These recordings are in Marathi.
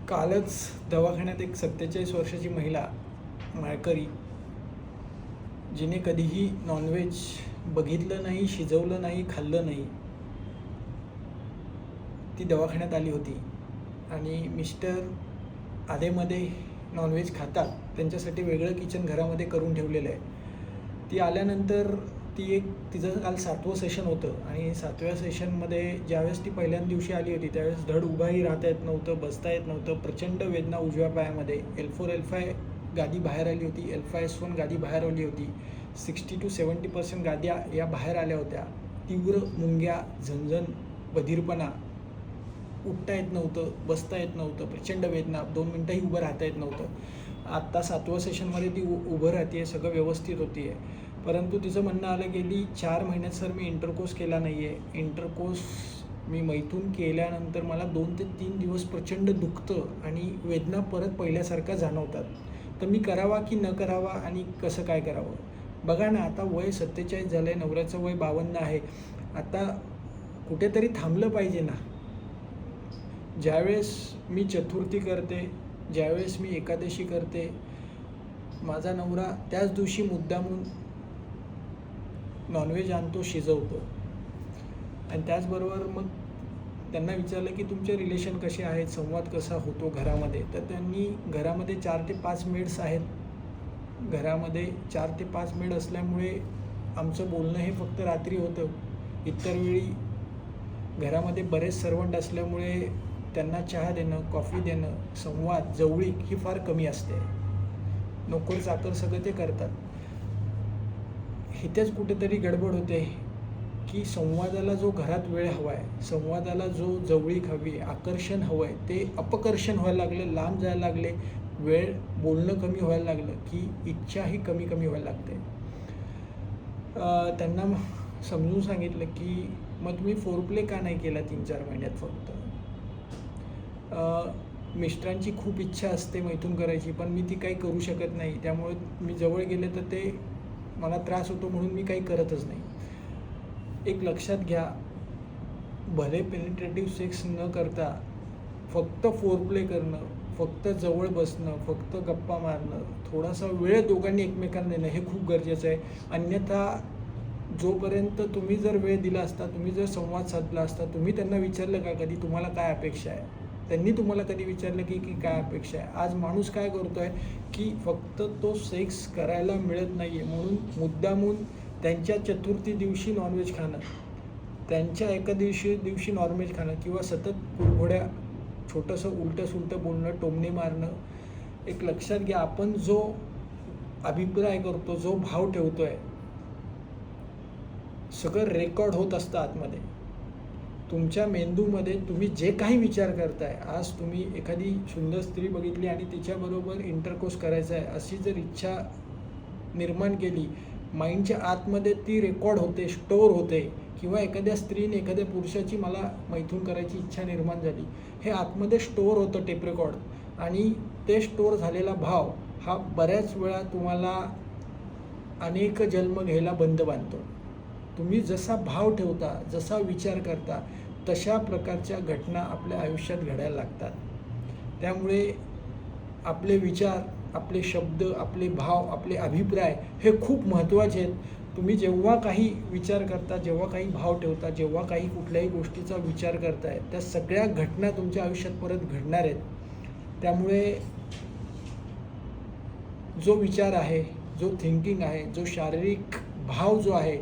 कालच दवाखान्यात एक 47 वर्षाची महिला माळकरी, जिने कधीही नॉनव्हेज बघितलं नाही, शिजवलं नाही, खाल्लं नाही, ती दवाखान्यात आली होती. आणि मिस्टर आधेमध्ये नॉनव्हेज खातात, त्यांच्यासाठी वेगळं किचन घरामध्ये करून ठेवलेलं आहे. ती आल्यानंतर तिचं काल 7वं सेशन होतं आणि 7व्या सेशनमध्ये ज्यावेळेस ती पहिल्याच दिवशी आली होती त्यावेळेस धड उभाही राहता येत नव्हतं, बसता येत नव्हतं, प्रचंड वेदना उजव्या पायामध्ये. L4 L5 गादी बाहेर आली होती, L5S1 गादी बाहेर आली होती, 60 to 70% गाद्या या बाहेर आल्या होत्या. तीव्र मुंग्या, झणझण, बधीरपणा, उठता येत नव्हतं, बसता येत नव्हतं, प्रचंड वेदना, 2 मिनटंही उभं राहता येत नव्हतं. आत्ता 7व्या सेशनमध्ये ती उभं राहते आहे, सगळं व्यवस्थित होती आहे. परंतु तिचं म्हणणं आलं, गेली 4 महिन्यात सर मी इंटरकोर्स केला नाही आहे. इंटरकोर्स मी मैथून केल्यानंतर मला 2 ते 3 दिवस प्रचंड दुखतं आणि वेदना परत पहिल्यासारख्या जाणवतात. तर मी करावा की न करावा आणि कसं काय करावं? बघा ना, आता वय 47 झालं आहे, नवऱ्याचं वय 52 आहे. आता कुठेतरी थांबलं पाहिजे ना. ज्यावेळेस मी चतुर्थी करते, ज्यावेळेस मी एकादशी करते, माझा नवरा त्याच दिवशी मुद्दामून नॉनव्हेज आणतो, शिजवतो. आणि त्याचबरोबर मग त्यांना विचारलं की तुमचे रिलेशन कसे आहेत, संवाद कसा होतो घरामध्ये. तर त्यांनी घरामध्ये 4 ते 5 मेड्स आहेत. घरामध्ये 4 ते 5 मेड असल्यामुळे आमचं बोलणं हे फक्त रात्री होतं. इतर वेळी घरामध्ये बरेच सर्वंट असल्यामुळे त्यांना चहा देणं, कॉफी देणं, संवाद, जवळीक ही फार कमी असते. नोकर चाकर सगळं ते करतात. इथेच कुठेतरी गडबड होते की संवादाला जो घरात वेळ हवा आहे, संवादाला जो जवळीक हवी, आकर्षण हवं आहे, ते अपकर्षण व्हायला लागले, लांब जायला लागले, वेळ बोलणं कमी व्हायला लागलं की इच्छाही कमी व्हायला लागते. त्यांना समजून सांगितलं की मग तुम्ही फोरप्ले का नाही केला 3-4 महिन्यात फक्त. मिस्टरांची खूप इच्छा असते मैथून करायची, पण मी ती काही करू शकत नाही. त्यामुळे मी जवळ गेले तर ते मला त्रास होतो, म्हणून मी काही करतच नाही. एक लक्षात घ्या, भले पेनिट्रेटिव्ह सेक्स न करता फक्त फोरप्ले करणं, फक्त जवळ बसणं, फक्त गप्पा मारणं, थोडासा वेळ दोघांनी एकमेकांना देणं हे खूप गरजेचं आहे. अन्यथा जोपर्यंत तुम्ही जर वेळ दिला असता, तुम्ही जर संवाद साधला असता, तुम्ही त्यांना विचारलं का कधी तुम्हाला काय अपेक्षा आहे? त्यांनी तुम्हाला कधी विचारलं की काय अपेक्षा आहे? आज माणूस काय करतो आहे की फक्त तो सेक्स करायला मिळत नाही आहे म्हणून मुद्दामून त्यांच्या चतुर्थी दिवशी नॉनव्हेज खाणं, त्यांच्या दिवशी नॉनव्हेज खाणं किंवा सतत कुरघोड्या, छोटंसं उलटं बोलणं, टोमणे मारणं. एक लक्षात घ्या, आपण जो अभिप्राय करतो, जो भाव ठेवतो आहे, सगळं रेकॉर्ड होत असतं आतमध्ये. तुमच्या मेंदूमध्ये तुम्ही जे काही विचार करताय, आज तुम्ही एखादी सुंदर स्त्री बघितली आणि तिच्याबरोबर इंटरकोर्स करायचा आहे अशी जर इच्छा निर्माण केली, माइंडच्या आतमध्ये ती रेकॉर्ड होते, स्टोअर होते. किंवा एखाद्या स्त्रीने, एखाद्या पुरुषाची मला मैथून करायची इच्छा निर्माण झाली, हे आतमध्ये स्टोअर होतं टेप रेकॉर्ड. आणि ते स्टोअर झालेला भाव हा बऱ्याच वेळा तुम्हाला अनेक जन्म घ्यायला बंद बांधतो. तुम्ही जसा भाव ठेवता, जसा विचार करता, तशा प्रकारच्या घटना आपल्या आयुष्यात घडायला लागतात. त्यामुळे आपले विचार, आपले शब्द, आपले भाव, आपले अभिप्राय हे खूप महत्त्वाचे आहेत. तुम्ही जेव्हा काही विचार करता, जेव्हा काही भाव ठेवता, जेव्हा काही कुठल्याही गोष्टीचा विचार करताय, त्या सगळ्या घटना तुमच्या आयुष्यात परत घडणार आहेत. त्यामुळे जो विचार आहे, जो थिंकिंग आहे, जो शारीरिक भाव जो आहे,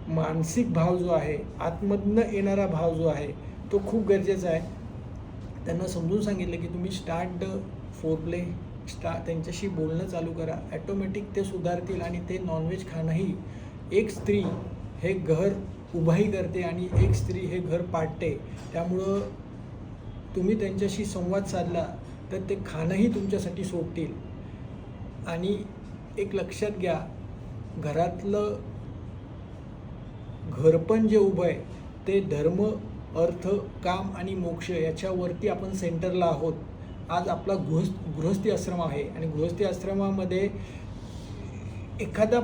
मानसिक भाव जो आहे, आतमधनं येणारा भाव जो आहे, तो खूप गरजेचा आहे. त्यांना समजून सांगितलं की तुम्ही स्टार्ट फोरप्ले, त्यांच्याशी बोलणं चालू करा, ॲटोमॅटिक ते सुधारतील. आणि ते नॉनव्हेज खाणंही, एक स्त्री हे घर उभाही करते आणि एक स्त्री हे घर पाडते. त्यामुळं तुम्ही त्यांच्याशी संवाद साधला तर ते खाणंही तुमच्यासाठी सोडतील. आणि एक लक्षात घ्या, घरातलं घरपण जे उभं आहे ते धर्म, अर्थ, काम आणि मोक्ष याच्यावरती आपण सेंटरला आहोत. आज आपला गृहस्थी आश्रम आहे आणि गृहस्थी आश्रमामध्ये एखादा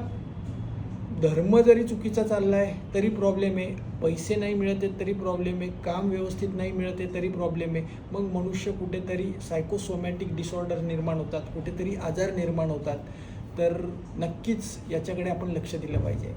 धर्म जरी चुकीचा चालला आहे तरी प्रॉब्लेम आहे, पैसे नाही मिळत आहेत तरी प्रॉब्लेम आहे, काम व्यवस्थित नाही मिळत आहे तरी प्रॉब्लेम आहे. मग मनुष्य कुठेतरी सायकोसोमॅटिक डिसऑर्डर निर्माण होतात, कुठेतरी आजार निर्माण होतात. तर नक्कीच याच्याकडे आपण लक्ष दिलं पाहिजे.